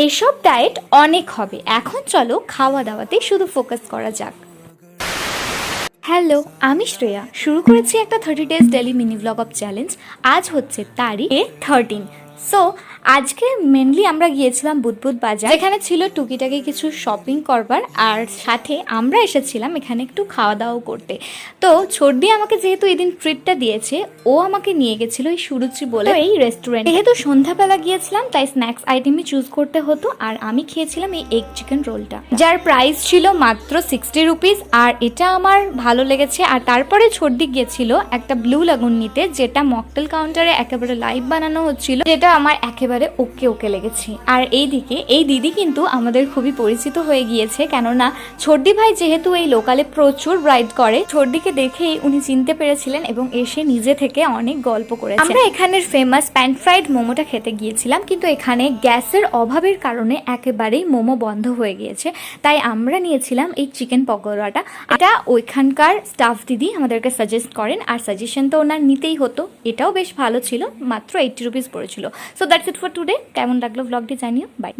এসব ডায়েট অনেক হবে, এখন চলো খাওয়া দাওয়াতে শুধু ফোকাস করা যাক। হ্যালো, আমি শ্রেয়া। শুরু করেছি একটা 30 days daily mini blog of challenge. আজ হচ্ছে তারিখ 13। সো আজকে মেনলি আমরা গিয়েছিলাম বুদবুদ বাজার, যেখানে ছিল টুকিটাকি কিছু শপিং করবার, আর সাথে আমরা এসেছিলাম এখানে একটু খাওয়া দাওয়া করতে। তো ছোটদি আমাকে যেহেতু এদিন ট্রিটটা দিয়েছে, ও আমাকে নিয়ে গেছিলো এই সুরুচি বলে এই রেস্টুরেন্ট। যেহেতু সন্ধ্যাবেলা গিয়েছিলাম তাই স্ন্যাক্স আইটেমই চুজ করতে হতো, আর আমি খেয়েছিলাম এই এগ চিকেন রোলটা, যার প্রাইস ছিল মাত্র 60 রুপিস, আর এটা আমার ভালো লেগেছে। আর তারপরে ছোটদি গিয়েছিল একটা ব্লু লাগুন নিতে, যেটা মকটেল কাউন্টারে একেবারে লাইভ বানানো হচ্ছিল, যেটা আমার একেবারে ওকে ওকে লেগেছে। আর এইদিকে এই দিদি কিন্তু আমাদের খুবই পরিচিত হয়ে গিয়েছে, কেননা ছোটদি ভাই যেহেতু এই লোকালে প্রচুর রাইড করে, ছোটদিকে দেখেই উনি চিনতে পেরেছিলেন এবং এসে নিজে থেকে অনেক গল্প করেছে। আমরা এখানের ফেমাস প্যান ফ্রাইড মোমোটা খেতে গিয়েছিলাম, কিন্তু এখানে গ্যাসের অভাবের কারণে একেবারেই মোমো বন্ধ হয়ে গিয়েছে, তাই আমরা নিয়েছিলাম এই চিকেন পকোড়াটা। এটা ওইখানকার স্টাফ দিদি আমাদেরকে সাজেস্ট করেন, আর সাজেশন তো ওনার নিতেই হতো। এটাও বেশ ভালো ছিল, মাত্র 80 রুপিস পড়েছিল। So that's it for today. কেমন লাগলো ব্লগটি জানিও। বাই।